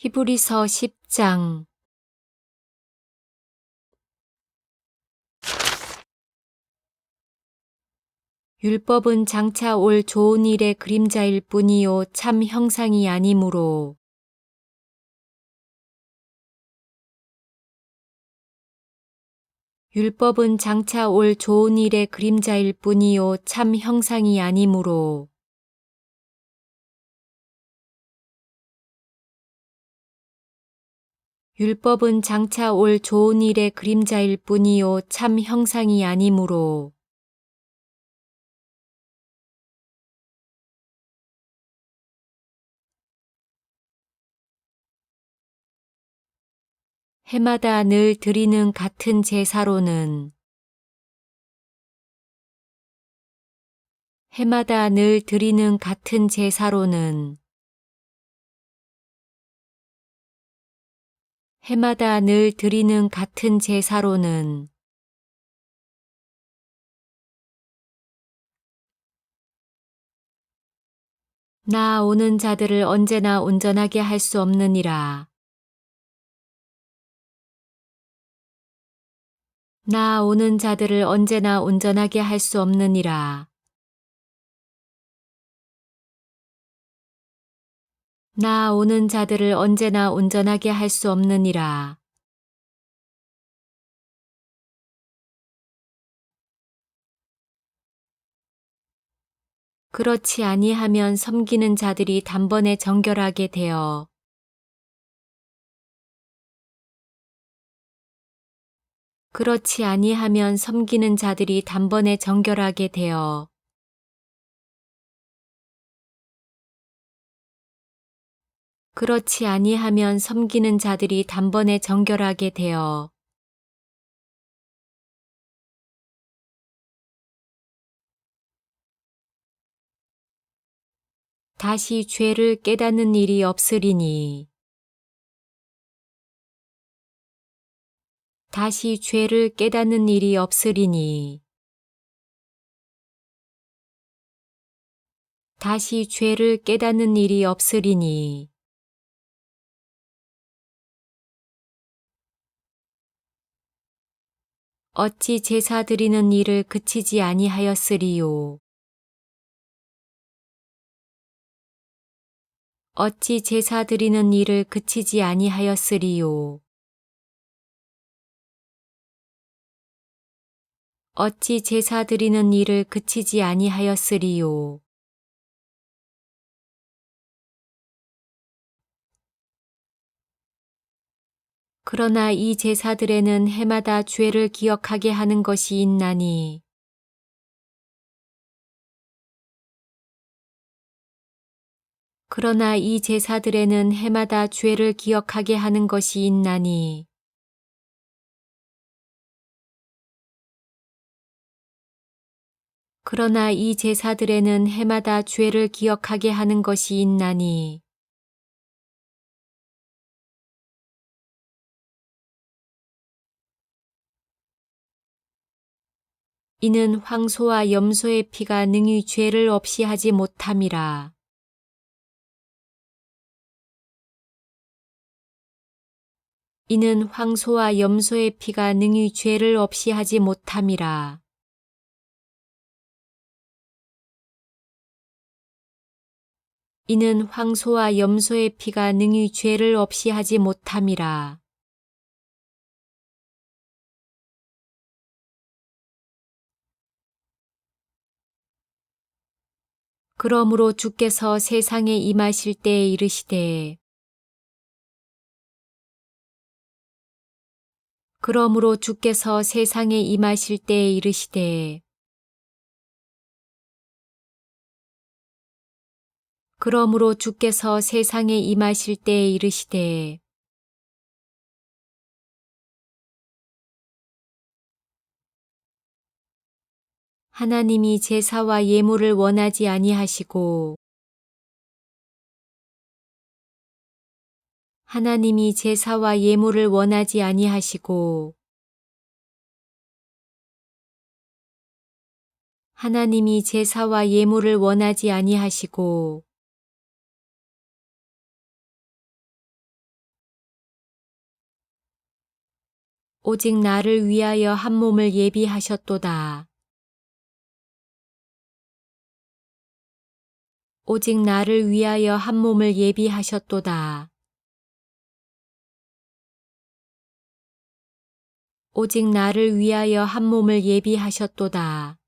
히브리서 10장. 율법은 장차 올 좋은 일의 그림자일 뿐이요 참 형상이 아니므로. 율법은 장차 올 좋은 일의 그림자일 뿐이요 참 형상이 아니므로. 율법은 장차 올 좋은 일의 그림자일 뿐이요 참 형상이 아니므로. 해마다 늘 드리는 같은 제사로는 해마다 늘 드리는 같은 제사로는 해마다 늘 드리는 같은 제사로는 나아오는 자들을 언제나 온전하게 할 수 없느니라. 나아오는 자들을 언제나 온전하게 할 수 없느니라. 나아오는 자들을 언제나 온전하게 할 수 없느니라. 그렇지 아니하면 섬기는 자들이 단번에 정결하게 되어 그렇지 아니하면 섬기는 자들이 단번에 정결하게 되어 그렇지 아니하면 섬기는 자들이 단번에 정결하게 되어 다시 죄를 깨닫는 일이 없으리니 다시 죄를 깨닫는 일이 없으리니 다시 죄를 깨닫는 일이 없으리니 어찌 제사 드리는 일을 그치지 아니하였으리요. 어찌 제사 드리는 일을 그치지 아니하였으리요. 어찌 제사 드리는 일을 그치지 아니하였으리요. 그러나 이 제사들에는 해마다 죄를 기억하게 하는 것이 있나니 그러나 이 제사들에는 해마다 죄를 기억하게 하는 것이 있나니 그러나 이 제사들에는 해마다 죄를 기억하게 하는 것이 있나니 이는 황소와 염소의 피가 능히 죄를 없이 하지 못함이라. 이는 황소와 염소의 피가 능히 죄를 없이 하지 못함이라. 이는 황소와 염소의 피가 능히 죄를 없이 하지 못함이라. 그러므로 주께서 세상에 임하실 때에 이르시되 그러므로 주께서 세상에 임하실 때에 이르시되 그러므로 주께서 세상에 임하실 때에 이르시되 하나님이 제사와 예물을 원하지 아니하시고 하나님이 제사와 예물을 원하지 아니하시고 하나님이 제사와 예물을 원하지 아니하시고 오직 나를 위하여 한 몸을 예비하셨도다. 오직 나를 위하여 한 몸을 예비하셨도다. 오직 나를 위하여 한 몸을 예비하셨도다.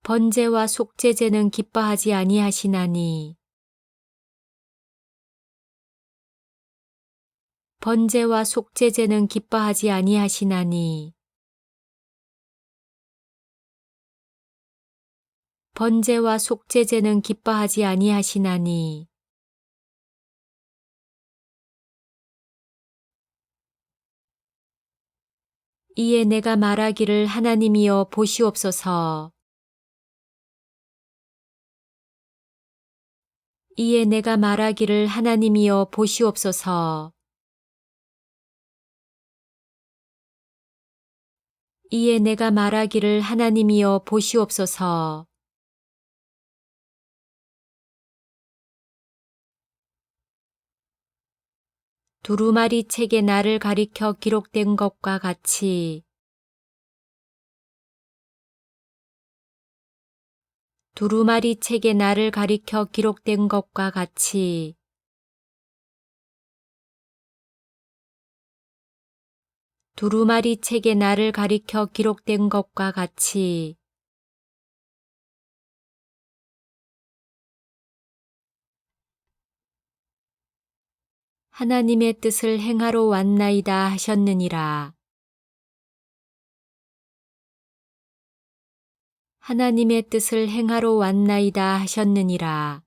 번제와 속죄제는 기뻐하지 아니하시나니 번제와 속죄제는 기뻐하지 아니하시나니 번제와 속죄제는 기뻐하지 아니하시나니 이에 내가 말하기를 하나님이여 보시옵소서. 이에 내가 말하기를 하나님이여 보시옵소서. 이에 내가 말하기를 하나님이여 보시옵소서. 두루마리 책에 나를 가리켜 기록된 것과 같이 두루마리 책에 나를 가리켜 기록된 것과 같이 두루마리 책에 나를 가리켜 기록된 것과 같이 하나님의 뜻을 행하러 왔나이다 하셨느니라. 하나님의 뜻을 행하러 왔나이다 하셨느니라.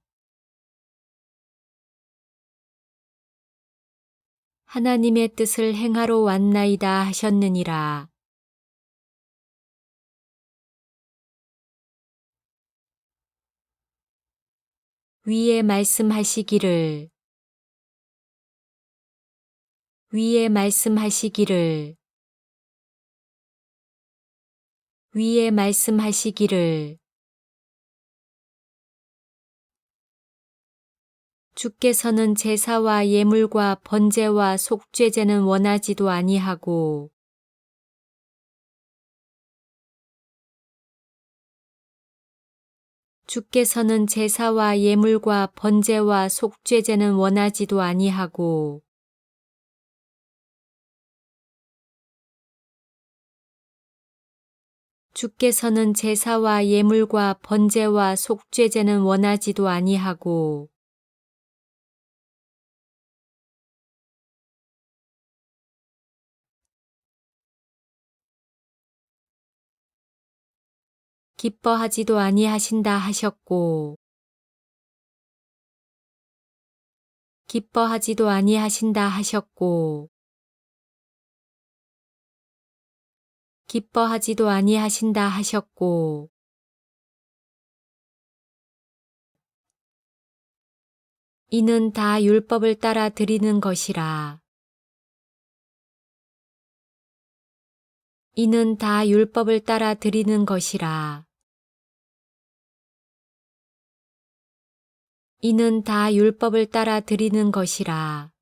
하나님의 뜻을 행하러 왔나이다 하셨느니라. 위에 말씀하시기를 위에 말씀하시기를 위에 말씀하시기를 주께서는 제사와 예물과 번제와 속죄제는 원하지도 아니하고 주께서는 제사와 예물과 번제와 속죄제는 원하지도 아니하고 주께서는 제사와 예물과 번제와 속죄제는 원하지도 아니하고 기뻐하지도 아니하신다 하셨고 기뻐하지도 아니하신다 하셨고 기뻐하지도 아니하신다 하셨고 이는 다 율법을 따라 드리는 것이라. 이는 다 율법을 따라 드리는 것이라. 이는 다 율법을 따라 드리는 것이라.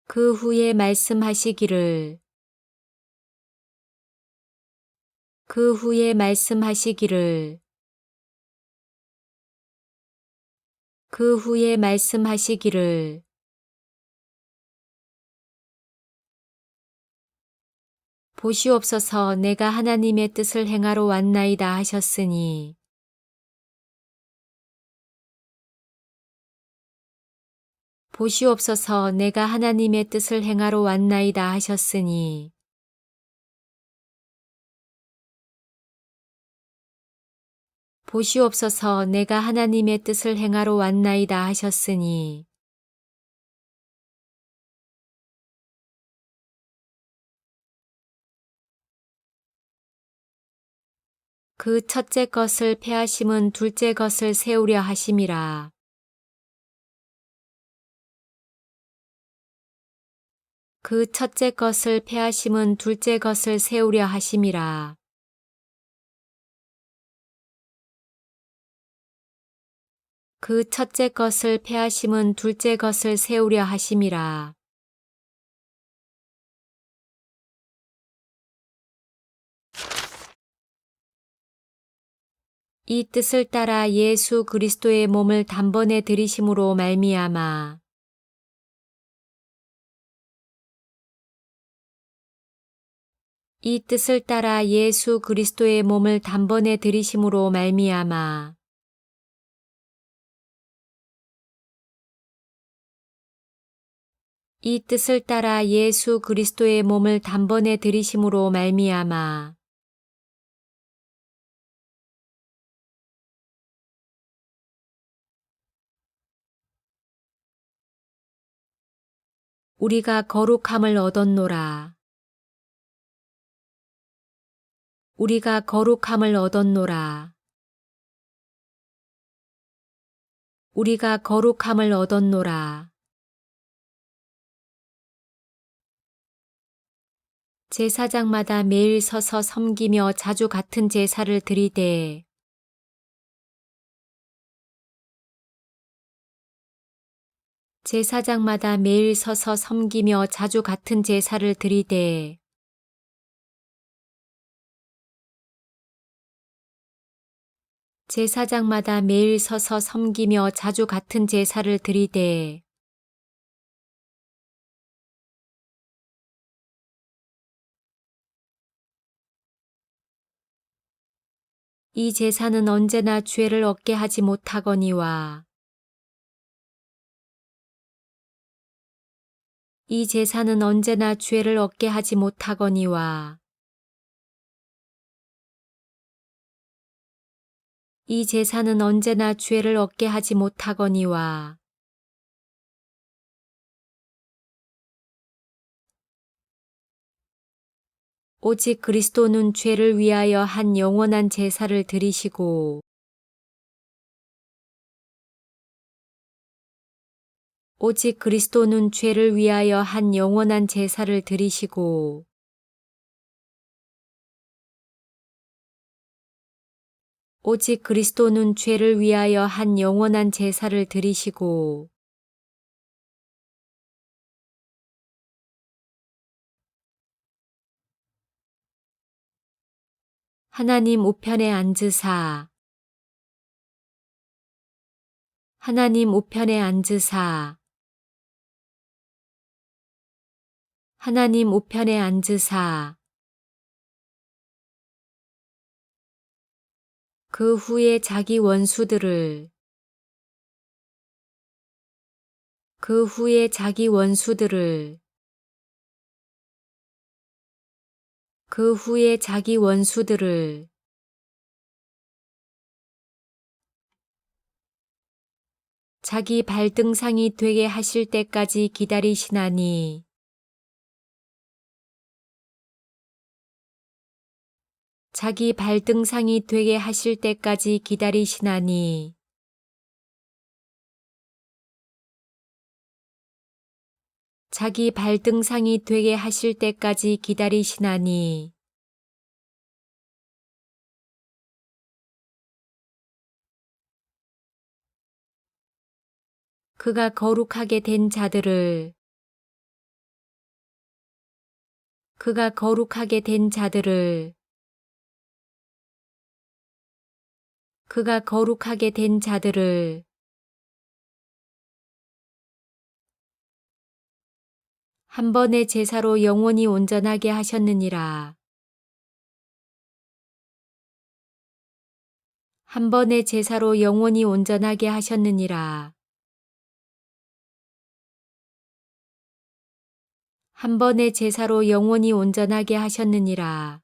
그 후에 말씀하시기를 그 후에 말씀하시기를 그 후에 말씀하시기를 보시옵소서 내가 하나님의 뜻을 행하러 왔나이다 하셨으니 보시옵소서 내가 하나님의 뜻을 행하러 왔나이다 하셨으니 보시옵소서 내가 하나님의 뜻을 행하러 왔나이다 하셨으니 그 첫째 것을 패하심은 둘째 것을 세우려 하심이라. 그 첫째 것을 패하심은 둘째 것을 세우려 하심이라. 그 첫째 것을 패하심은 둘째 것을 세우려 하심이라. 이 뜻을 따라 예수 그리스도의 몸을 단번에 들이심으로 말미암아 이 뜻을 따라 예수 그리스도의 몸을 단번에 들이심으로 말미암아 이 뜻을 따라 예수 그리스도의 몸을 단번에 들이심으로 말미암아 우리가 거룩함을 얻었노라. 우리가 거룩함을 얻었노라. 우리가 거룩함을 얻었노라. 제사장마다 매일 서서 섬기며 자주 같은 제사를 드리되 제사장마다 매일 서서 섬기며 자주 같은 제사를 드리되 제사장마다 매일 서서 섬기며 자주 같은 제사를 드리되 이 제사는 언제나 죄를 얻게 하지 못하거니와 이 제사는 언제나 죄를 얻게 하지 못하거니와 이 제사는 언제나 죄를 얻게 하지 못하거니와 오직 그리스도는 죄를 위하여 한 영원한 제사를 드리시고 오직 그리스도는 죄를 위하여 한 영원한 제사를 드리시고 오직 그리스도는 죄를 위하여 한 영원한 제사를 드리시고 하나님 우편에 앉으사 하나님 우편에 앉으사 하나님 우편에 앉으사 그 후에 자기 원수들을 그 후에 자기 원수들을 그 후에 자기 원수들을 자기 발등상이 되게 하실 때까지 기다리시나니 자기 발등상이 되게 하실 때까지 기다리시나니 자기 발등상이 되게 하실 때까지 기다리시나니 그가 거룩하게 된 자들을 그가 거룩하게 된 자들을 그가 거룩하게 된 자들을 한 번의 제사로 영원히 온전하게 하셨느니라. 한 번의 제사로 영원히 온전하게 하셨느니라. 한 번의 제사로 영원히 온전하게 하셨느니라.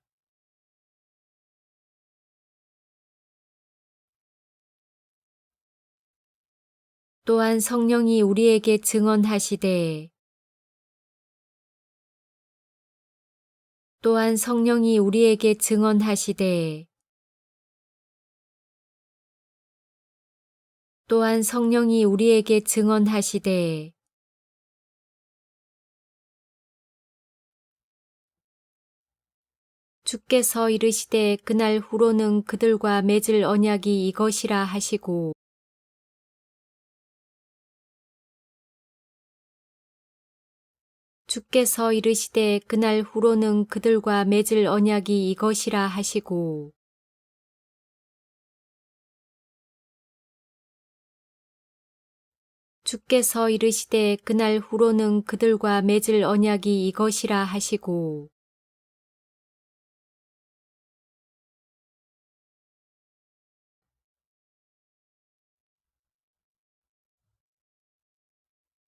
또한 성령이 우리에게 증언하시되 또한 성령이 우리에게 증언하시되 또한 성령이 우리에게 증언하시되 주께서 이르시되 그날 후로는 그들과 맺을 언약이 이것이라 하시고 주께서 이르시되 그날 후로는 그들과 맺을 언약이 이것이라 하시고 주께서 이르시되 그날 후로는 그들과 맺을 언약이 이것이라 하시고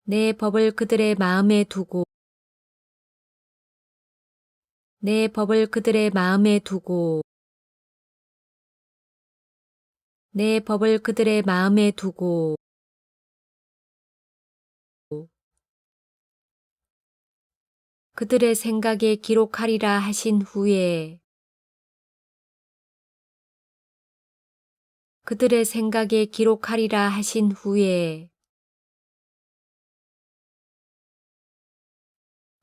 내 법을 그들의 마음에 두고 내 법을 그들의 마음에 두고 내 법을 그들의 마음에 두고 그들의 생각에 기록하리라 하신 후에 그들의 생각에 기록하리라 하신 후에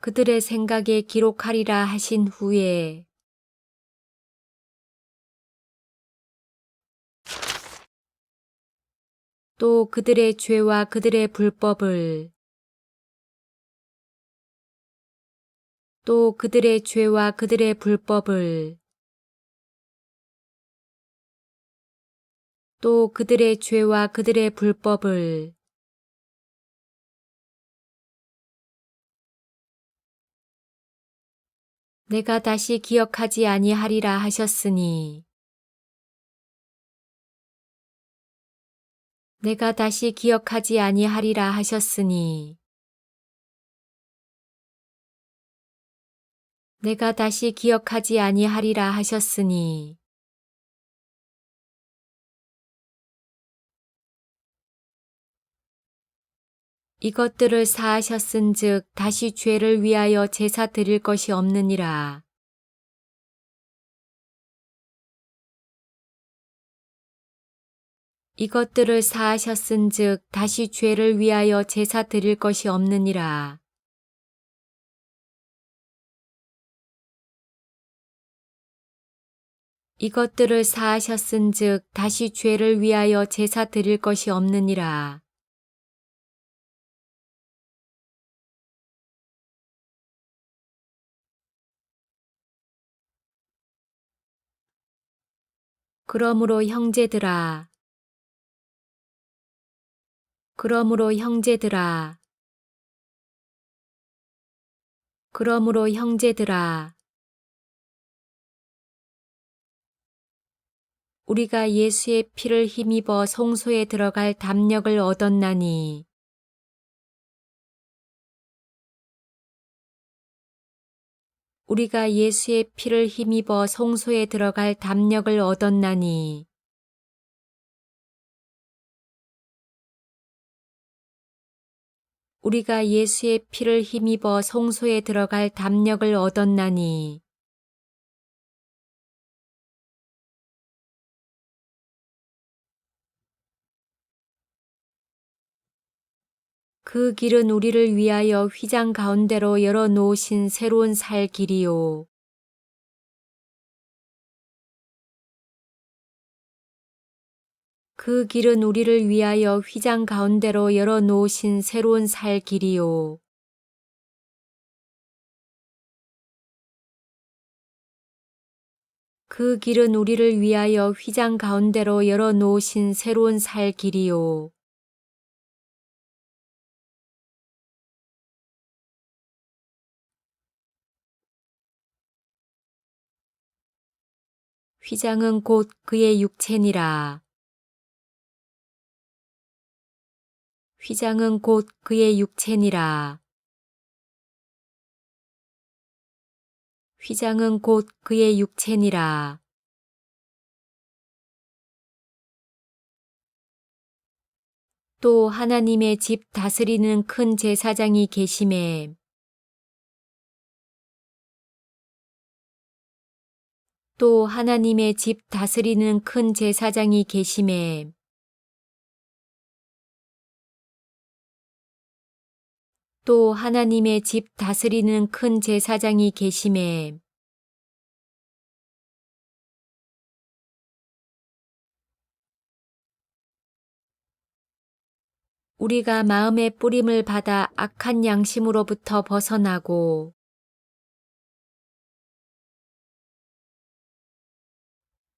그들의 생각에 기록하리라 하신 후에 또 그들의 죄와 그들의 불법을 또 그들의 죄와 그들의 불법을 또 그들의 죄와 그들의 불법을 내가 다시 기억하지 아니하리라 하셨으니 내가 다시 기억하지 아니하리라 하셨으니 내가 다시 기억하지 아니하리라 하셨으니 이것들을 사하셨은즉 다시 죄를 위하여 제사 드릴 것이 없느니라. 이것들을 사하셨은즉 다시 죄를 위하여 제사 드릴 것이 없느니라. 이것들을 사하셨은즉 다시 죄를 위하여 제사 드릴 것이 없느니라. 그러므로 형제들아 그러므로 형제들아 그러므로 형제들아 우리가 예수의 피를 힘입어 성소에 들어갈 담력을 얻었나니 우리가 예수의 피를 힘입어 성소에 들어갈 담력을 얻었나니 우리가 예수의 피를 힘입어 성소에 들어갈 담력을 얻었나니 그 길은 우리를 위하여 휘장 가운데로 열어 놓으신 새로운 살 길이요. 그 길은 우리를 위하여 휘장 가운데로 열어 놓으신 새로운 살 길이요. 그 길은 우리를 위하여 휘장 가운데로 열어 놓으신 새로운 살 길이요. 휘장은 곧 그의 육체니라. 휘장은 곧 그의 육체니라. 휘장은 곧 그의 육체니라. 또 하나님의 집 다스리는 큰 제사장이 계심에 또 하나님의 집 다스리는 큰 제사장이 계심에 또 하나님의 집 다스리는 큰 제사장이 계심에 우리가 마음의 뿌림을 받아 악한 양심으로부터 벗어나고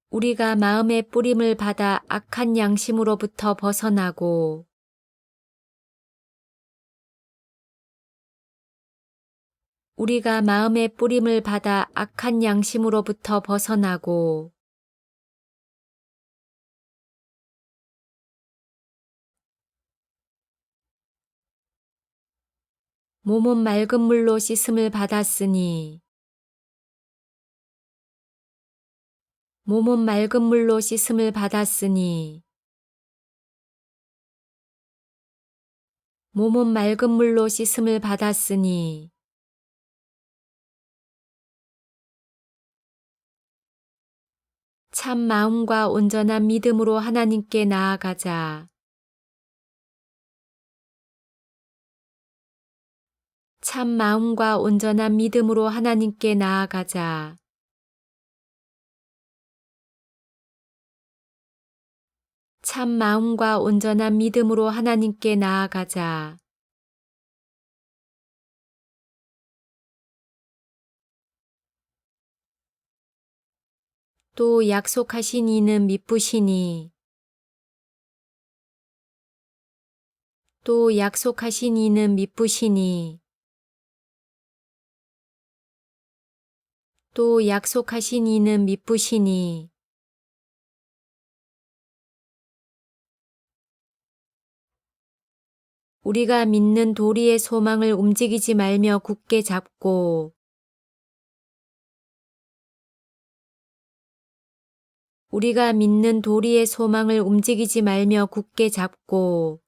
우리가 마음의 뿌림을 받아 악한 양심으로부터 벗어나고 우리가 마음의 뿌림을 받아 악한 양심으로부터 벗어나고 몸은 맑은 물로 씻음을 받았으니 몸은 맑은 물로 씻음을 받았으니 몸은 맑은 물로 씻음을 받았으니 참 마음과 온전한 믿음으로 하나님께 나아가자. 참 마음과 온전한 믿음으로 하나님께 나아가자. 참 마음과 온전한 믿음으로 하나님께 나아가자. 또 약속하신 이는 미쁘시니 또 약속하신 이는 미쁘시니 또 약속하신 이는 미쁘시니 우리가 믿는 도리의 소망을 움직이지 말며 굳게 잡고 우리가 믿는 도리의 소망을 움직이지 말며 굳게 잡고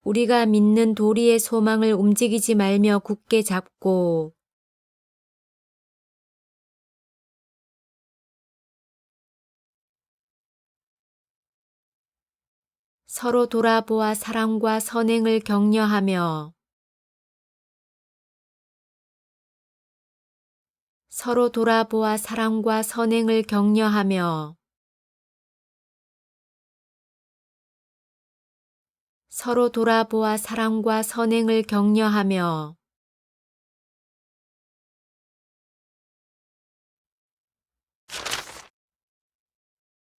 우리가 믿는 도리의 소망을 움직이지 말며 굳게 잡고 서로 돌아보아 사랑과 선행을 격려하며 서로 돌아보아 사랑과 선행을 격려하며 서로 돌아보아 사랑과 선행을 격려하며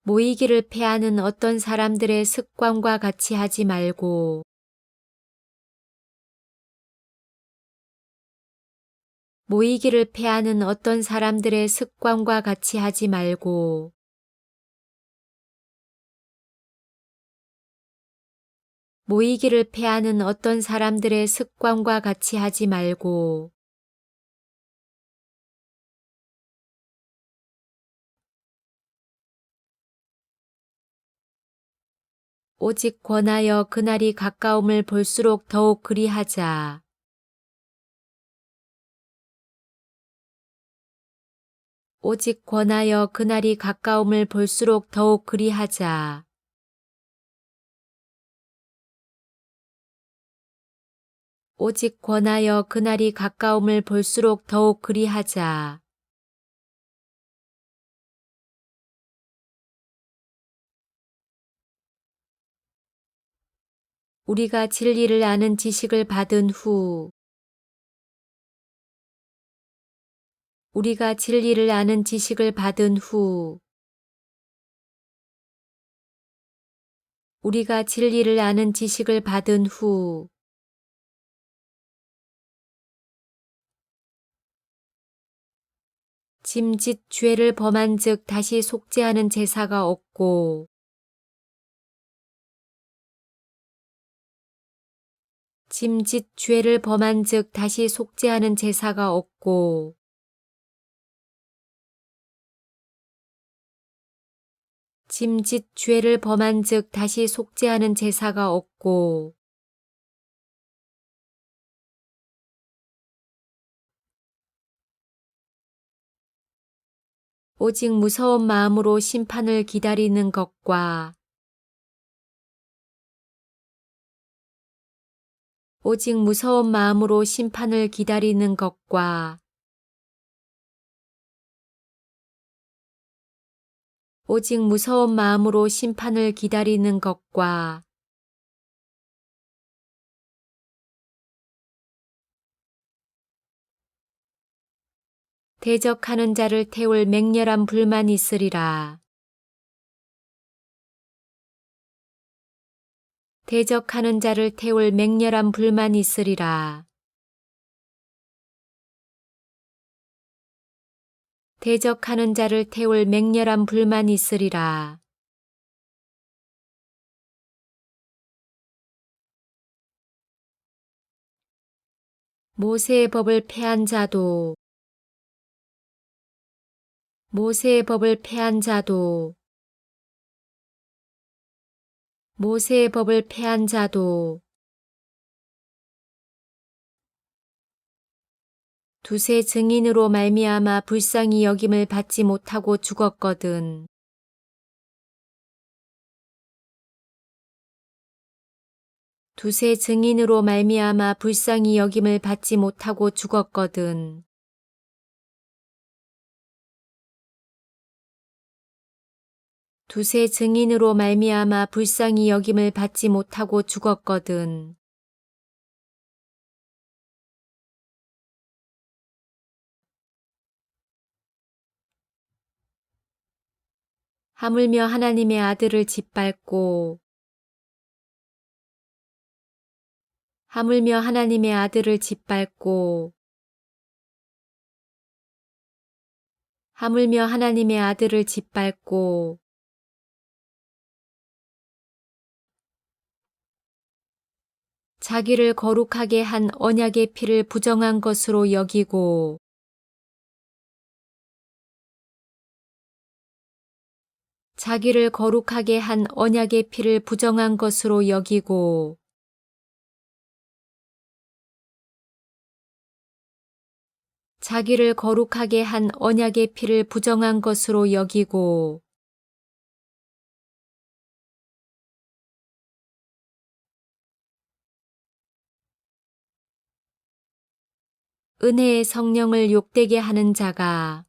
모이기를 패하는 어떤 사람들의 습관과 같이 하지 말고 모이기를 패하는 어떤 사람들의 습관과 같이 하지 말고 모이기를 패하는 어떤 사람들의 습관과 같이 하지 말고 오직 권하여 그날이 가까움을 볼수록 더욱 그리하자. 오직 권하여 그날이 가까움을 볼수록 더욱 그리하자. 오직 권하여 그날이 가까움을 볼수록 더욱 그리하자. 우리가 진리를 아는 지식을 받은 후 우리가 진리를 아는 지식을 받은 후 우리가 진리를 아는 지식을 받은 후 짐짓 죄를 범한 즉 다시 속죄하는 제사가 없고 짐짓 죄를 범한 즉 다시 속죄하는 제사가 없고 짐짓 죄를 범한 즉 다시 속죄하는 제사가 없고 오직 무서운 마음으로 심판을 기다리는 것과 오직 무서운 마음으로 심판을 기다리는 것과 오직 무서운 마음으로 심판을 기다리는 것과 대적하는 자를 태울 맹렬한 불만이 있으리라. 대적하는 자를 태울 맹렬한 불만이 있으리라. 대적하는 자를 태울 맹렬한 불만이 있으리라. 모세의 법을 패한 자도 모세의 법을 패한 자도 모세의 법을 패한 자도 두세 증인으로 말미암아 불쌍히 여김을 받지 못하고 죽었거든. 두세 증인으로 말미암아 불쌍히 여김을 받지 못하고 죽었거든. 두세 증인으로 말미암아 불쌍히 여김을 받지 못하고 죽었거든. 하물며 하나님의 아들을 짓밟고 하물며 하나님의 아들을 짓밟고 하물며 하나님의 아들을 짓밟고 자기를 거룩하게 한 언약의 피를 부정한 것으로 여기고 자기를 거룩하게 한 언약의 피를 부정한 것으로 여기고 자기를 거룩하게 한 언약의 피를 부정한 것으로 여기고 은혜의 성령을 욕되게 하는 자가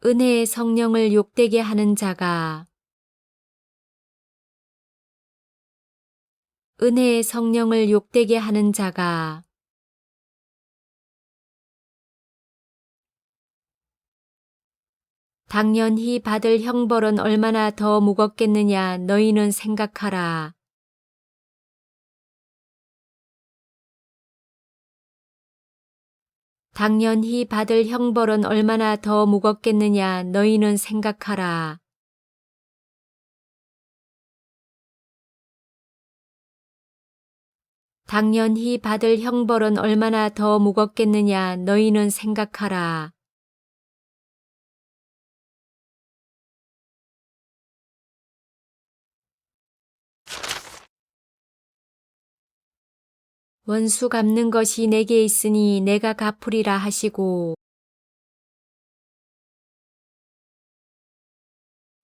은혜의 성령을 욕되게 하는 자가 은혜의 성령을 욕되게 하는 자가 당연히 받을 형벌은 얼마나 더 무겁겠느냐 너희는 생각하라. 당연히 받을 형벌은 얼마나 더 무겁겠느냐 너희는 생각하라. 당연히 받을 형벌은 얼마나 더 무겁겠느냐 너희는 생각하라. 원수 갚는 것이 내게 있으니 내가 갚으리라 하시고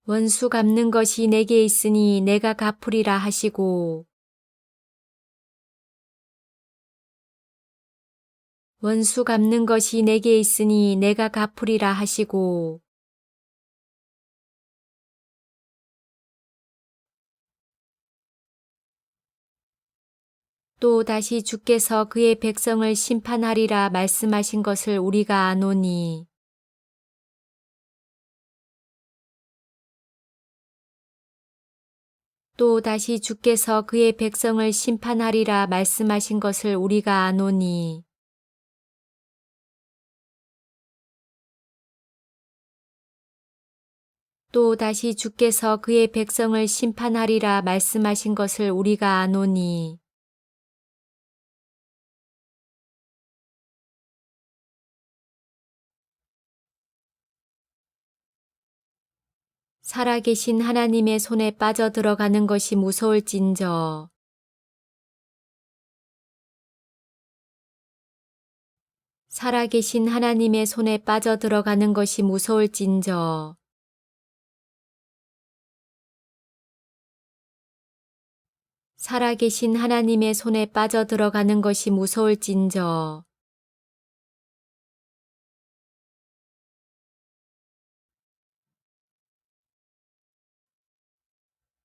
원수 갚는 것이 내게 있으니 내가 갚으리라 하시고 원수 갚는 것이 내게 있으니 내가 갚으리라 하시고 또 다시 주께서 그의 백성을 심판하리라 말씀하신 것을 우리가 아노니 또 다시 주께서 그의 백성을 심판하리라 말씀하신 것을 우리가 아노니 또 다시 주께서 그의 백성을 심판하리라 말씀하신 것을 우리가 아노니 살아계신 하나님의 손에 빠져들어가는 것이 무서울진저 살아계신 하나님의 손에 빠져들어가는 것이 무서울진저 살아계신 하나님의 손에 빠져들어가는 것이 무서울진저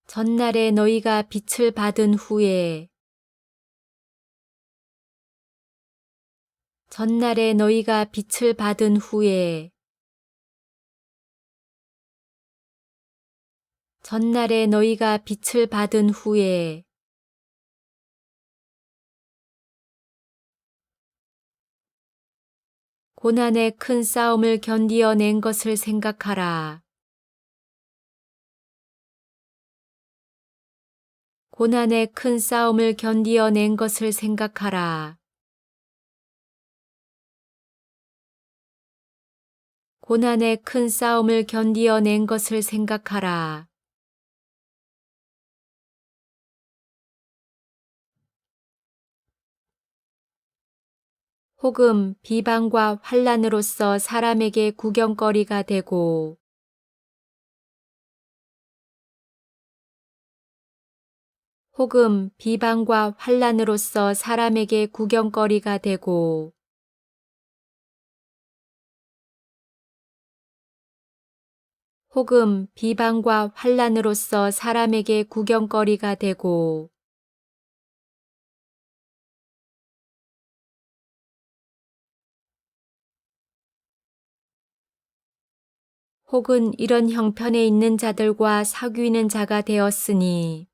전날에 너희가 빛을 받은 후에 전날에 너희가 빛을 받은 후에 전날에 너희가 빛을 받은 후에 고난의 큰 싸움을 견디어낸 것을 생각하라. 고난의 큰 싸움을 견디어낸 것을 생각하라. 고난의 큰 싸움을 견디어낸 것을 생각하라. 혹은 비방과 환난으로서 사람에게 구경거리가 되고 혹은 비방과 환난으로서 사람에게 구경거리가 되고 혹은 비방과 환난으로서 사람에게 구경거리가 되고 혹은 이런 형편에 있는 자들과 사귀는 자가 되었으니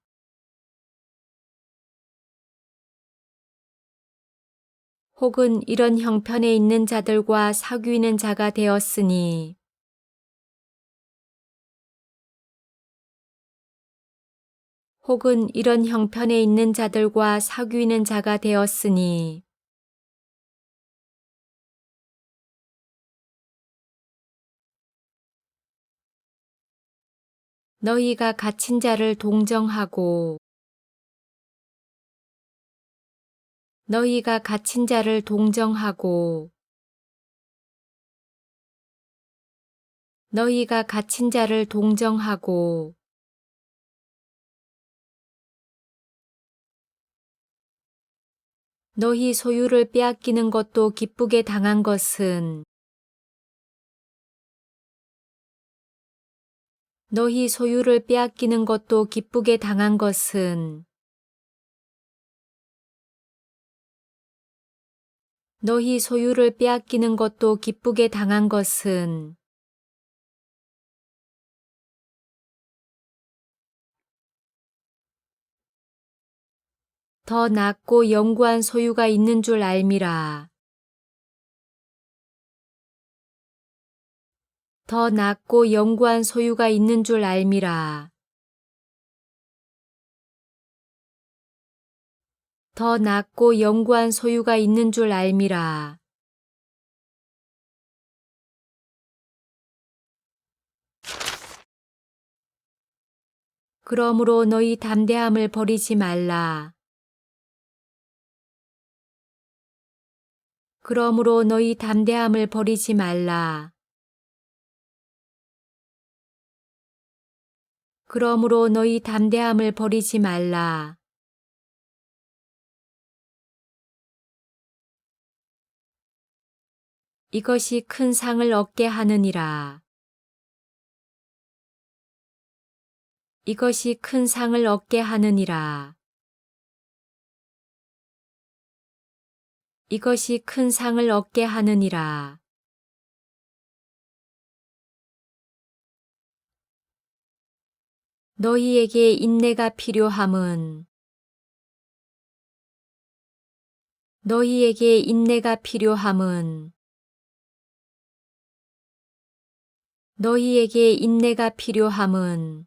혹은 이런 형편에 있는 자들과 사귀는 자가 되었으니 혹은 이런 형편에 있는 자들과 사귀는 자가 되었으니 너희가 갇힌 자를 동정하고 너희가 갇힌 자를 동정하고 너희가 갇힌 자를 동정하고 너희 소유를 빼앗기는 것도 기쁘게 당한 것은 너희 소유를 빼앗기는 것도 기쁘게 당한 것은 너희 소유를 빼앗기는 것도 기쁘게 당한 것은 더 낫고 영구한 소유가 있는 줄 알미라. 더 낫고 영구한 소유가 있는 줄 알미라. 더 낫고 영구한 소유가 있는 줄 알미라. 그러므로 너희 담대함을 버리지 말라. 그러므로 너희 담대함을 버리지 말라. 그러므로 너희 담대함을 버리지 말라. 이것이 큰 상을 얻게 하느니라. 이것이 큰 상을 얻게 하느니라. 이것이 큰 상을 얻게 하느니라. 너희에게 인내가 필요함은 너희에게 인내가 필요함은 너희에게 인내가 필요함은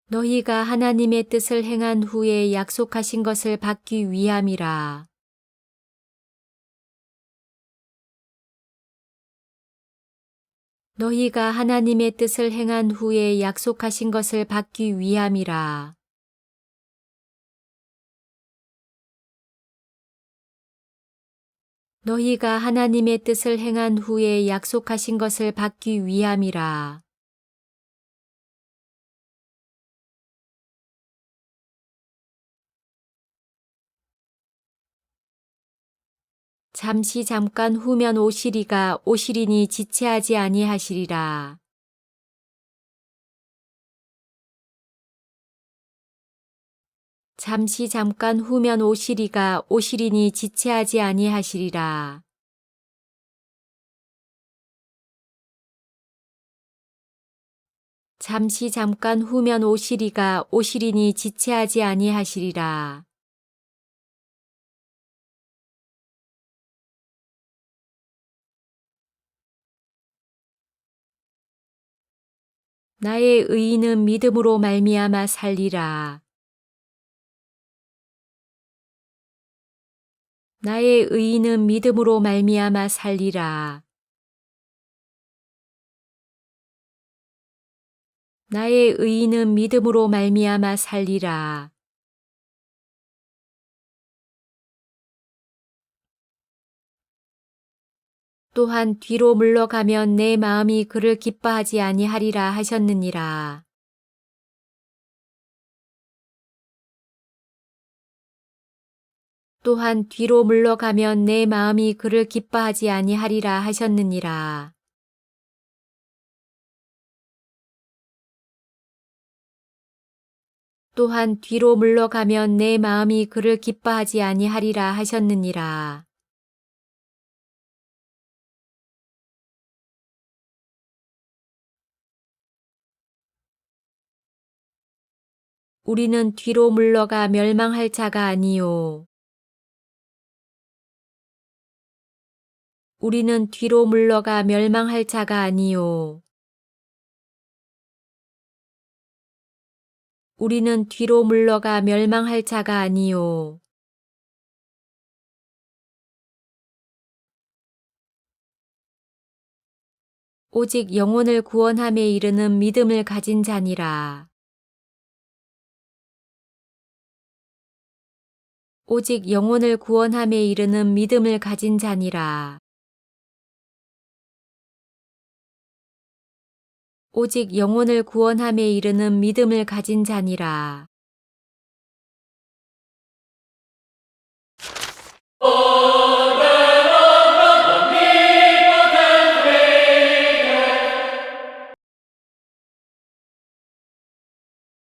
너희가 하나님의 뜻을 행한 후에 약속하신 것을 받기 위함이라. 너희가 하나님의 뜻을 행한 후에 약속하신 것을 받기 위함이라. 너희가 하나님의 뜻을 행한 후에 약속하신 것을 받기 위함이라. 잠시 잠깐 후면 오시리가 오시리니 지체하지 아니하시리라. 잠시 잠깐 후면 오시리가 오시리니 지체하지 아니하시리라. 잠시 잠깐 후면 오시리가 오시리니 지체하지 아니하시리라. 나의 의인은 믿음으로 말미암아 살리라. 나의 의인은 믿음으로 말미암아 살리라. 나의 의인은 믿음으로 말미암아 살리라. 또한 뒤로 물러가면 내 마음이 그를 기뻐하지 아니하리라 하셨느니라. 또한 뒤로 물러가면 내 마음이 그를 기뻐하지 아니하리라 하셨느니라. 또한 뒤로 물러가면 내 마음이 그를 기뻐하지 아니하리라 하셨느니라. 우리는 뒤로 물러가 멸망할 자가 아니요 우리는 뒤로 물러가 멸망할 자가 아니요 우리는 뒤로 물러가 멸망할 자가 아니요 오직 영혼을 구원함에 이르는 믿음을 가진 자니라. 오직 영혼을 구원함에 이르는 믿음을 가진 자니라. 오직 영혼을 구원함에 이르는 믿음을 가진 자니라.